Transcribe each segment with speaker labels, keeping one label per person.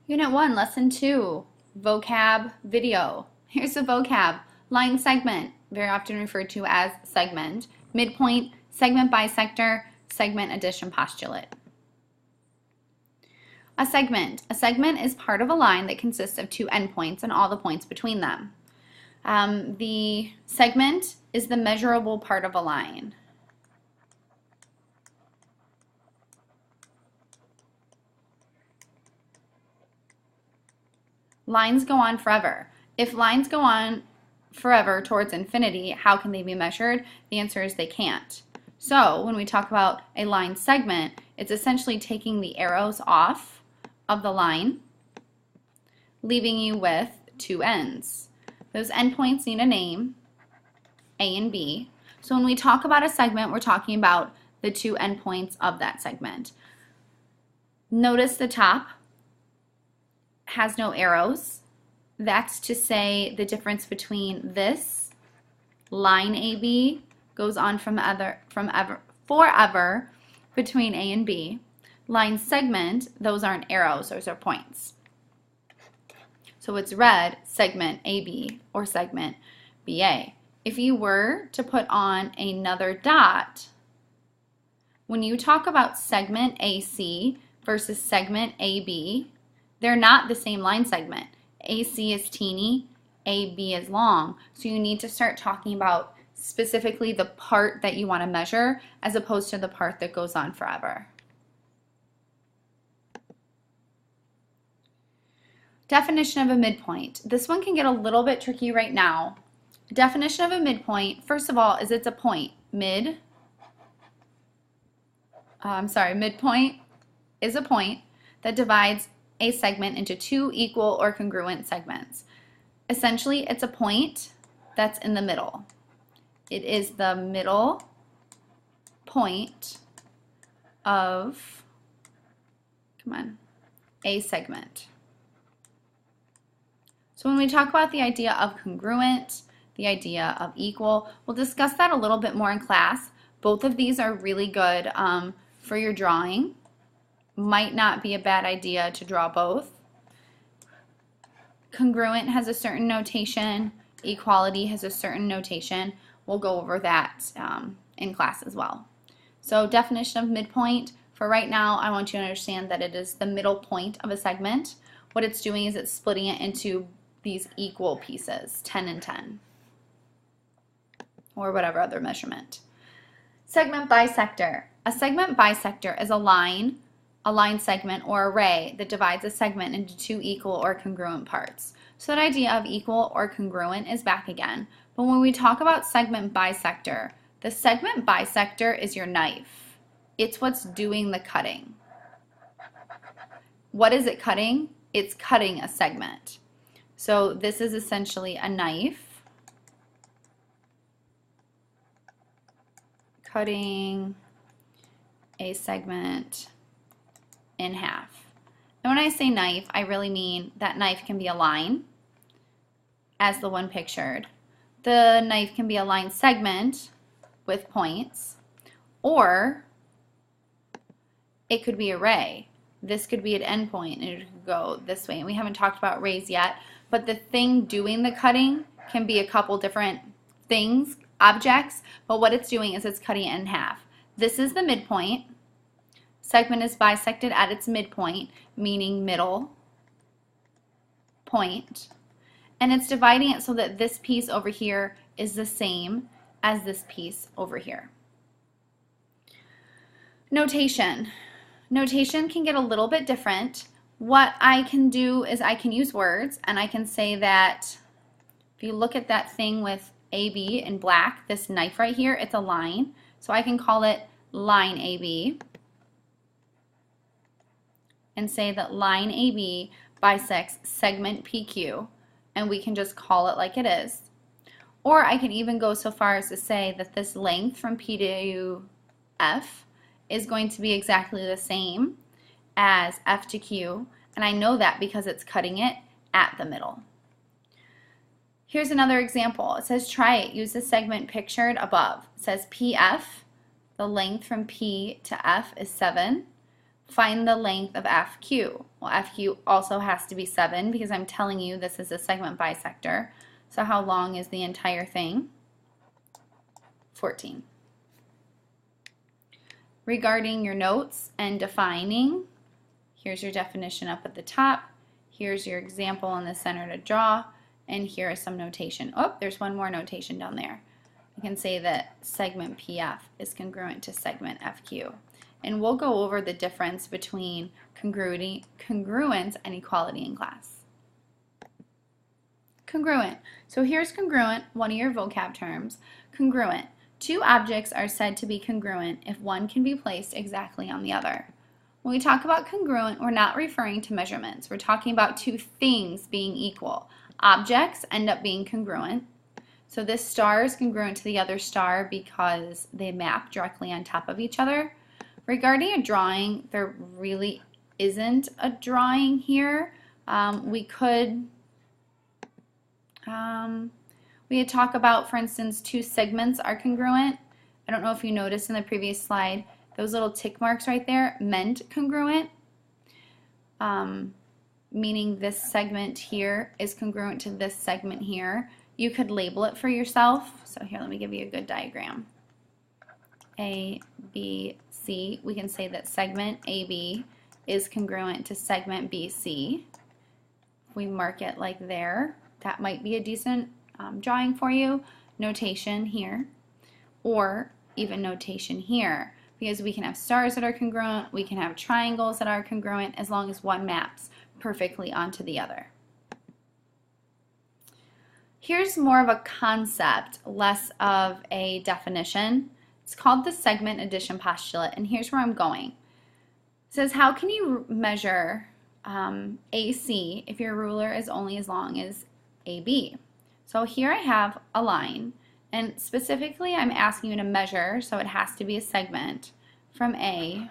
Speaker 1: Unit 1, Lesson 2, vocab video. Here's the vocab. Line segment, very often referred to as segment. Midpoint, segment bisector, segment addition postulate. A segment. A segment is part of a line that consists of two endpoints and all the points between them. The segment is the measurable part of a line. Lines go on forever. If lines go on forever towards infinity, how can they be measured? The answer is they can't. So when we talk about a line segment, it's essentially taking the arrows off of the line, leaving you with two ends. Those endpoints need a name, A and B. So when we talk about a segment, we're talking about the two endpoints of that segment. Notice the top has no arrows. That's to say the difference between this line AB goes on forever between A and B. Line segment, those aren't arrows, those are points. So it's red, segment AB or segment BA. If you were to put on another dot, when you talk about segment AC versus segment AB, they're not the same line segment. AC is teeny, AB is long. So you need to start talking about specifically the part that you want to measure as opposed to the part that goes on forever. Definition of a midpoint. This one can get a little bit tricky right now. Definition of a midpoint, first of all, is it's a point. Midpoint is a point that divides a segment into two equal or congruent segments. Essentially, it's a point that's in the middle. It is the middle point of, a segment. So when we talk about the idea of congruent, the idea of equal, we'll discuss that a little bit more in class. Both of these are really good for your drawing. Might not be a bad idea to draw both. Congruent has a certain notation. Equality has a certain notation. We'll go over that in class as well. So definition of midpoint, for right now, I want you to understand that it is the middle point of a segment. What it's doing is it's splitting it into these equal pieces, 10 and 10, or whatever other measurement. Segment bisector. A segment bisector is a line segment or array that divides a segment into two equal or congruent parts. So that idea of equal or congruent is back again. But when we talk about segment bisector, the segment bisector is your knife. It's what's doing the cutting. What is it cutting? It's cutting a segment. So this is essentially a knife cutting a segment in half. And when I say knife, I really mean that knife can be a line, as the one pictured. The knife can be a line segment with points, or it could be a ray. This could be an endpoint, and it could go this way. And we haven't talked about rays yet, but the thing doing the cutting can be a couple different things, objects, but what it's doing is it's cutting it in half. This is the midpoint. Segment is bisected at its midpoint, meaning middle point, and it's dividing it so that this piece over here is the same as this piece over here. Notation. Notation can get a little bit different. What I can do is I can use words, and I can say that if you look at that thing with AB in black, this knife right here, it's a line. So I can call it line AB and say that line AB bisects segment PQ, and we can just call it like it is. Or I can even go so far as to say that this length from P to F is going to be exactly the same as F to Q, and I know that because it's cutting it at the middle. Here's another example. It says try it. Use the segment pictured above. It says PF, the length from P to F is 7. Find the length of FQ. Well, FQ also has to be 7 because I'm telling you this is a segment bisector. So how long is the entire thing? 14. Regarding your notes and defining, here's your definition up at the top. Here's your example in the center to draw. And here is some notation. Oh, there's one more notation down there. You can say that segment PF is congruent to segment FQ. And we'll go over the difference between congruence and equality in class. Congruent. So here's congruent, one of your vocab terms. Congruent. Two objects are said to be congruent if one can be placed exactly on the other. When we talk about congruent, we're not referring to measurements. We're talking about two things being equal. Objects end up being congruent. So this star is congruent to the other star because they map directly on top of each other. Regarding a drawing, there really isn't a drawing here. We could talk about, for instance, two segments are congruent. I don't know if you noticed in the previous slide, those little tick marks right there meant congruent, meaning this segment here is congruent to this segment here. You could label it for yourself. So here, let me give you a good diagram. A, B, C. We can say that segment AB is congruent to segment BC. If we mark it like there, that might be a decent drawing for you. Notation here, or even notation here, because we can have stars that are congruent, we can have triangles that are congruent, as long as one maps perfectly onto the other. Here's more of a concept, less of a definition. It's called the segment addition postulate, and here's where I'm going. It says, how can you measure AC if your ruler is only as long as AB? So here I have a line, and specifically I'm asking you to measure, so it has to be a segment, from A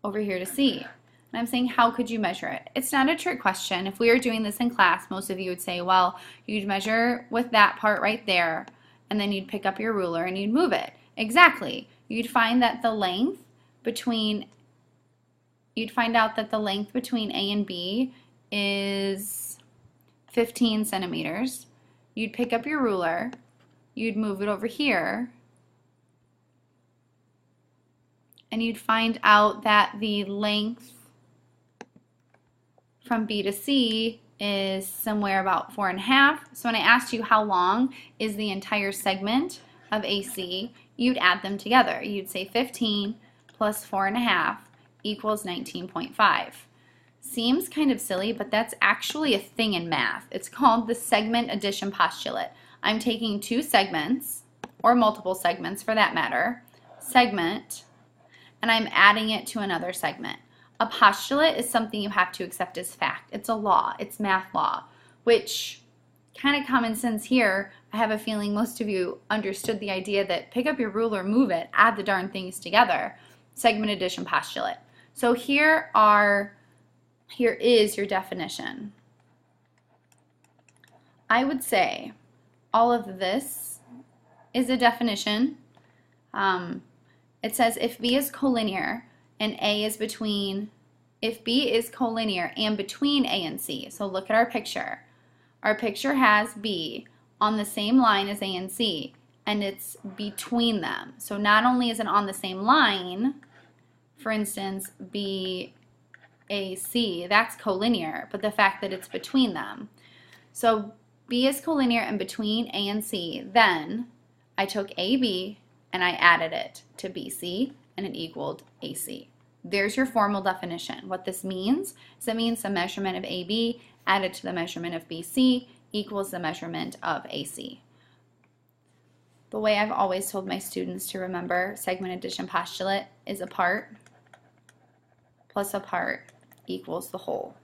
Speaker 1: over here to C. And I'm saying, how could you measure it? It's not a trick question. If we were doing this in class, most of you would say, well, you'd measure with that part right there, and then you'd pick up your ruler and you'd move it. Exactly. You'd find out that the length between A and B is 15 centimeters. You'd pick up your ruler, you'd move it over here, and you'd find out that the length from B to C is somewhere about 4.5. So when I asked you how long is the entire segment of AC, you'd add them together. You'd say 15 plus 4.5 equals 19.5. Seems kind of silly, but that's actually a thing in math. It's called the segment addition postulate. I'm taking two segments, or multiple segments for that matter, segment, and I'm adding it to another segment. A postulate is something you have to accept as fact. It's a law. It's math law, which kind of common sense here. I have a feeling most of you understood the idea that pick up your ruler, move it, add the darn things together. Segment addition postulate. So here is your definition. I would say all of this is a definition. It says if B is collinear and A is between, if B is collinear and between A and C. So look at our picture. Our picture has B on the same line as A and C, and it's between them. So not only is it on the same line, for instance, BAC, that's collinear, but the fact that it's between them. So B is collinear and between A and C, then I took AB and I added it to BC, and it equaled AC. There's your formal definition. What this means is it means the measurement of AB added to the measurement of BC equals the measurement of AC. The way I've always told my students to remember segment addition postulate is a part plus a part equals the whole.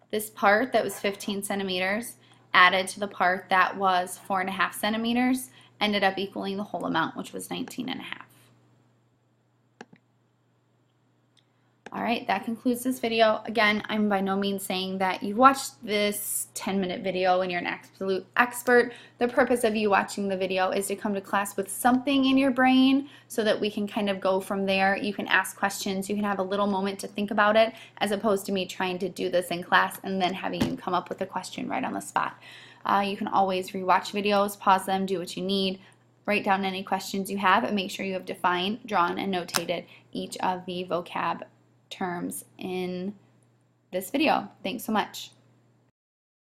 Speaker 1: This part that was 15 centimeters added to the part that was 4.5 centimeters ended up equaling the whole amount, which was 19.5. Alright, that concludes this video. Again, I'm by no means saying that you've watched this 10-minute video and you're an absolute expert. The purpose of you watching the video is to come to class with something in your brain so that we can kind of go from there. You can ask questions, you can have a little moment to think about it, as opposed to me trying to do this in class and then having you come up with a question right on the spot. You can always rewatch videos, pause them, do what you need. Write down any questions you have and make sure you have defined, drawn, and notated each of the vocab terms in this video. Thanks so much.